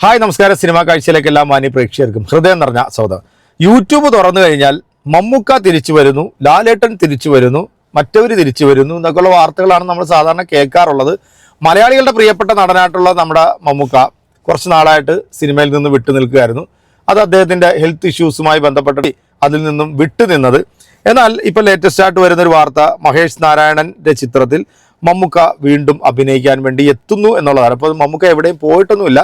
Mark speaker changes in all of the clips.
Speaker 1: Hi നമസ്കാരം. Cinema കാഴ്ചയിലേക്ക് എല്ലാ മാന്യ പ്രേക്ഷകർക്കും ഹൃദയം നിറഞ്ഞ സ്വാഗതം. യൂട്യൂബ് തുറന്നു കഴിഞ്ഞാൽ മമ്മൂക്ക തിരിച്ചു വരുന്നു, ലാലേട്ടൻ തിരിച്ചു വരുന്നു, മറ്റവർ തിരിച്ചു വരുന്നു എന്നൊക്കെയുള്ള വാർത്തകളാണ് നമ്മൾ സാധാരണ കേൾക്കാറുള്ളത്. മലയാളികളുടെ പ്രിയപ്പെട്ട നടനായിട്ടുള്ള നമ്മുടെ മമ്മൂക്ക കുറച്ച് നാളായിട്ട് സിനിമയിൽ നിന്ന് വിട്ടു നിൽക്കുകയായിരുന്നു. അത് അദ്ദേഹത്തിൻ്റെ ഹെൽത്ത് ഇഷ്യൂസുമായി ബന്ധപ്പെട്ട് അതിൽ നിന്നും വിട്ടുനിന്നത്. എന്നാൽ ഇപ്പോൾ ലേറ്റസ്റ്റ് ആയിട്ട് വരുന്നൊരു വാർത്ത, മഹേഷ് നാരായണൻ്റെ ചിത്രത്തിൽ മമ്മൂക്ക വീണ്ടും അഭിനയിക്കാൻ വേണ്ടി എത്തുന്നു എന്നുള്ളതാണ്. അപ്പോൾ മമ്മൂക്ക എവിടെയും പോയിട്ടൊന്നുമില്ല.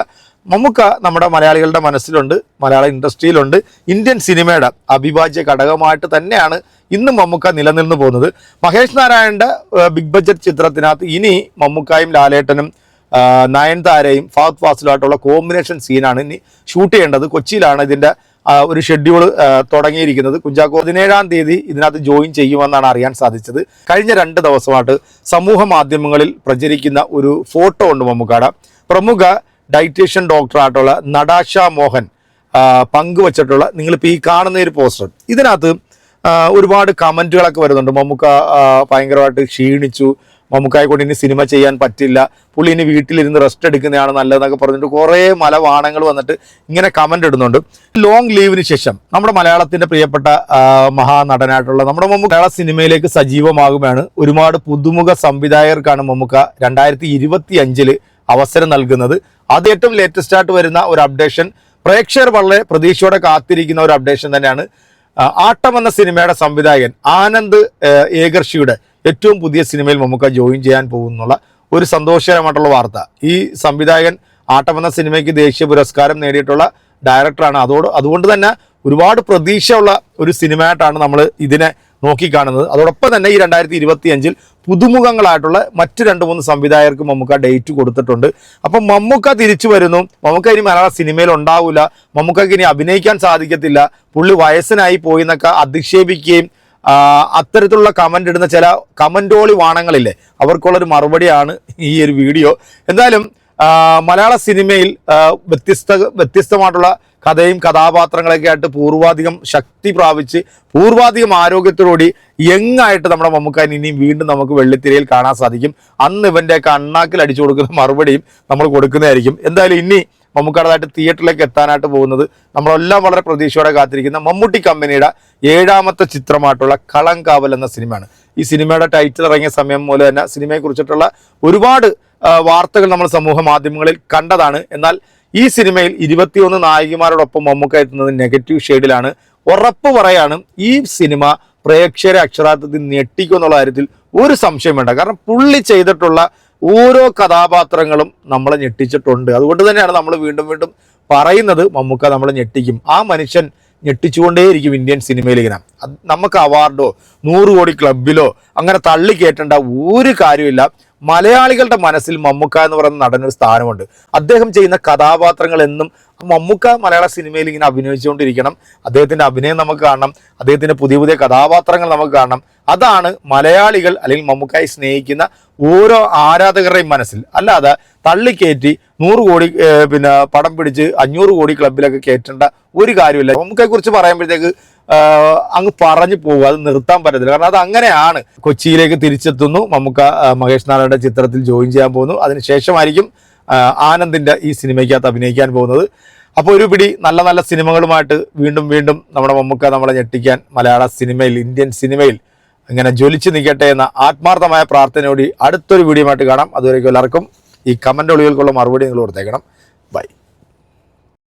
Speaker 1: മമ്മൂക്ക നമ്മുടെ മലയാളികളുടെ മനസ്സിലുണ്ട്, മലയാള ഇൻഡസ്ട്രിയിലുണ്ട്. ഇന്ത്യൻ സിനിമയുടെ അവിഭാജ്യ ഘടകമായിട്ട് തന്നെയാണ് ഇന്നും മമ്മൂക്ക നിലനിന്ന് പോകുന്നത്. മഹേഷ് നാരായണൻ്റെ ബിഗ് ബഡ്ജറ്റ് ചിത്രത്തിനകത്ത് ഇനി മമ്മൂക്കായും ലാലേട്ടനും നയൻതാരയും ഫഹദ് ഫാസിലുമായിട്ടുള്ള കോമ്പിനേഷൻ സീനാണ് ഇനി ഷൂട്ട് ചെയ്യേണ്ടത്. കൊച്ചിയിലാണ് ഇതിൻ്റെ ഒരു ഷെഡ്യൂൾ തുടങ്ങിയിരിക്കുന്നത്. കുഞ്ചാക്കോ 17-ാം തീയതി ഇതിനകത്ത് ജോയിൻ ചെയ്യുമെന്നാണ് അറിയാൻ സാധിച്ചത്. കഴിഞ്ഞ 2 ദിവസമായിട്ട് സമൂഹ മാധ്യമങ്ങളിൽ പ്രചരിക്കുന്ന ഒരു ഫോട്ടോ ഉണ്ട്. മമ്മൂക്കയുടെ പ്രമുഖ ഡയറ്റീഷ്യൻ ഡോക്ടറായിട്ടുള്ള നടാഷ മോഹൻ പങ്കുവച്ചിട്ടുള്ള നിങ്ങളിപ്പോൾ ഈ കാണുന്ന ഒരു പോസ്റ്റർ, ഇതിനകത്ത് ഒരുപാട് കമൻറ്റുകളൊക്കെ വരുന്നുണ്ട്. മമ്മൂക്ക ഭയങ്കരമായിട്ട് ക്ഷീണിച്ചു, മമ്മൂക്കായെ കൊണ്ട് ഇനി സിനിമ ചെയ്യാൻ പറ്റില്ല, പുള്ളി ഇനി വീട്ടിലിരുന്ന് റെസ്റ്റ് എടുക്കുന്നതാണ് നല്ലതെന്നൊക്കെ പറഞ്ഞിട്ട് കുറേ മലവാണങ്ങൾ വന്നിട്ട് ഇങ്ങനെ കമൻ്റ് ഇടുന്നുണ്ട്. ലോങ് ലീവിന് ശേഷം നമ്മുടെ മലയാളത്തിൻ്റെ പ്രിയപ്പെട്ട മഹാനടനായിട്ടുള്ള നമ്മുടെ മമ്മൂക്ക മലയാള സിനിമയിലേക്ക് സജീവമാകുകയാണ്. ഒരുപാട് പുതുമുഖ സംവിധായകർക്കാണ് മമ്മൂക്ക 2025 അവസരം നൽകുന്നത്. അത് ഏറ്റവും ലേറ്റസ്റ്റ് ആയിട്ട് വരുന്ന ഒരു അപ്ഡേഷൻ, പ്രേക്ഷകർ വളരെ പ്രതീക്ഷയോടെ കാത്തിരിക്കുന്ന ഒരു അപ്ഡേഷൻ തന്നെയാണ്. ആട്ടം എന്ന സിനിമയുടെ സംവിധായകൻ ആനന്ദ് ഏകർഷിയുടെ ഏറ്റവും പുതിയ സിനിമയിൽ മമ്മൂക്ക ജോയിൻ ചെയ്യാൻ പോകുന്നുള്ള ഒരു സന്തോഷകരമായിട്ടുള്ള വാർത്ത. ഈ സംവിധായകൻ ആട്ടം എന്ന സിനിമയ്ക്ക് ദേശീയ പുരസ്കാരം നേടിയിട്ടുള്ള ഡയറക്ടറാണ്. അതുകൊണ്ട് തന്നെ ഒരുപാട് പ്രതീക്ഷയുള്ള ഒരു സിനിമയായിട്ടാണ് നമ്മൾ ഇതിനെ നോക്കിക്കാണുന്നത്. അതോടൊപ്പം തന്നെ ഈ 2025 പുതുമുഖങ്ങളായിട്ടുള്ള മറ്റ് 2-3 സംവിധായകർക്ക് മമ്മൂക്ക ഡേറ്റ് കൊടുത്തിട്ടുണ്ട്. അപ്പം മമ്മൂക്ക തിരിച്ചു വരുന്നു. മമ്മൂക്ക ഇനി മലയാള സിനിമയിൽ ഉണ്ടാവില്ല, മമ്മൂക്കയ്ക്ക് ഇനി അഭിനയിക്കാൻ സാധിക്കത്തില്ല, പുള്ളി വയസ്സനായി പോയി എന്നൊക്കെ അധിക്ഷേപിക്കുകയും അത്തരത്തിലുള്ള കമൻ്റ് ഇടുന്ന ചില കമൻ്റോളി വാണങ്ങളില്ലേ, അവർക്കുള്ളൊരു മറുപടിയാണ് ഈ ഒരു വീഡിയോ. എന്തായാലും മലയാള സിനിമയിൽ വ്യത്യസ്തമായിട്ടുള്ള കഥയും കഥാപാത്രങ്ങളൊക്കെ ആയിട്ട് പൂർവാധികം ശക്തി പ്രാപിച്ച് പൂർവാധികം ആരോഗ്യത്തോടുകൂടി യങ്ങായിട്ട് നമ്മുടെ മമ്മൂക്കാനെ ഇനിയും വീണ്ടും നമുക്ക് വെള്ളിത്തിരയിൽ കാണാൻ സാധിക്കും. അന്ന് ഇവൻ്റെയൊക്കെ അണ്ണാക്കിൽ അടിച്ചു കൊടുക്കുന്ന മറുപടിയും നമ്മൾ കൊടുക്കുന്നതായിരിക്കും. എന്തായാലും ഇനി മമ്മൂക്കയുടേതായിട്ട് തിയേറ്ററിലേക്ക് എത്താനായിട്ട് പോകുന്നത് നമ്മളെല്ലാം വളരെ പ്രതീക്ഷയോടെ കാത്തിരിക്കുന്ന മമ്മൂട്ടി കമ്പനിയുടെ 7ാമത്തെ ചിത്രമായിട്ടുള്ള കളങ്കാവൽ എന്ന സിനിമയാണ്. ഈ സിനിമയുടെ ടൈറ്റിൽ ഇറങ്ങിയ സമയം മുതൽ തന്നെ സിനിമയെക്കുറിച്ചിട്ടുള്ള ഒരുപാട് വാർത്തകൾ നമ്മൾ സമൂഹ മാധ്യമങ്ങളിൽ കണ്ടതാണ്. എന്നാൽ ഈ സിനിമയിൽ 21 നായികമാരോടൊപ്പം മമ്മൂക്ക എത്തുന്നത് നെഗറ്റീവ് ഷെയ്ഡിലാണ്. ഉറപ്പ് പറയാണ്, ഈ സിനിമ പ്രേക്ഷകരെ അക്ഷരാർത്ഥത്തിൽ ഞെട്ടിക്കും എന്നുള്ള കാര്യത്തിൽ ഒരു സംശയം വേണ്ട. കാരണം പുള്ളി ചെയ്തിട്ടുള്ള ഓരോ കഥാപാത്രങ്ങളും നമ്മളെ ഞെട്ടിച്ചിട്ടുണ്ട്. അതുകൊണ്ട് തന്നെയാണ് നമ്മൾ വീണ്ടും വീണ്ടും പറയുന്നത് മമ്മൂക്ക നമ്മളെ ഞെട്ടിക്കും. ആ മനുഷ്യൻ ഞെട്ടിച്ചുകൊണ്ടേയിരിക്കും ഇന്ത്യൻ സിനിമയിൽ. ഇങ്ങനെ നമുക്ക് അവാർഡോ 100 കോടി ക്ലബിലോ അങ്ങനെ തള്ളിക്കയറ്റേണ്ട ഒരു കാര്യമില്ല. മലയാളികളുടെ മനസ്സിൽ മമ്മൂക്ക എന്ന് പറയുന്ന നടനൊരു സ്ഥാനമുണ്ട്. അദ്ദേഹം ചെയ്യുന്ന കഥാപാത്രങ്ങൾ എന്നും മമ്മൂക്ക മലയാള സിനിമയിൽ ഇങ്ങനെ അഭിനയിച്ചുകൊണ്ടിരിക്കണം. അദ്ദേഹത്തിൻ്റെ അഭിനയം നമുക്ക് കാണണം, അദ്ദേഹത്തിൻ്റെ പുതിയ പുതിയ കഥാപാത്രങ്ങൾ നമുക്ക് കാണണം. അതാണ് മലയാളികൾ അല്ലെങ്കിൽ മമ്മൂക്കായി സ്നേഹിക്കുന്ന ഓരോ ആരാധകരുടെയും മനസ്സിൽ. അല്ലാതെ തള്ളിക്കയറ്റി 100 കോടി പടം പിടിച്ച് 500 കോടി ക്ലബിലൊക്കെ കയറ്റേണ്ട ഒരു കാര്യമില്ല. മമ്മൂക്കയെക്കുറിച്ച് പറയുമ്പോഴത്തേക്ക് അങ്ങ് പറഞ്ഞു പോകുക, അത് നിർത്താൻ പറ്റത്തില്ല. കാരണം അത് അങ്ങനെയാണ്. കൊച്ചിയിലേക്ക് തിരിച്ചെത്തുന്നു മമ്മൂക്ക, മഹേഷ് നാരായണൻ്റെ ചിത്രത്തിൽ ജോയിൻ ചെയ്യാൻ പോകുന്നു. അതിനുശേഷമായിരിക്കും ആനന്ദിൻ്റെ ഈ സിനിമയ്ക്കകത്ത് അഭിനയിക്കാൻ പോകുന്നത്. അപ്പോൾ ഒരു പിടി നല്ല നല്ല സിനിമകളുമായിട്ട് വീണ്ടും വീണ്ടും നമ്മുടെ മമ്മൂക്ക നമ്മളെ ഞെട്ടിക്കാൻ മലയാള സിനിമയിൽ, ഇന്ത്യൻ സിനിമയിൽ ഇങ്ങനെ ജ്വലിച്ച് നിൽക്കട്ടെ എന്ന ആത്മാർത്ഥമായ പ്രാർത്ഥനയോടെ അടുത്തൊരു വീഡിയോ ആയിട്ട് കാണാം. അതുവരേക്കും എല്ലാവർക്കും ഈ കമൻ്റ് ഒളികൾക്കുള്ള മറുപടി നിങ്ങൾ കൊടുത്തേക്കണം. ബൈ.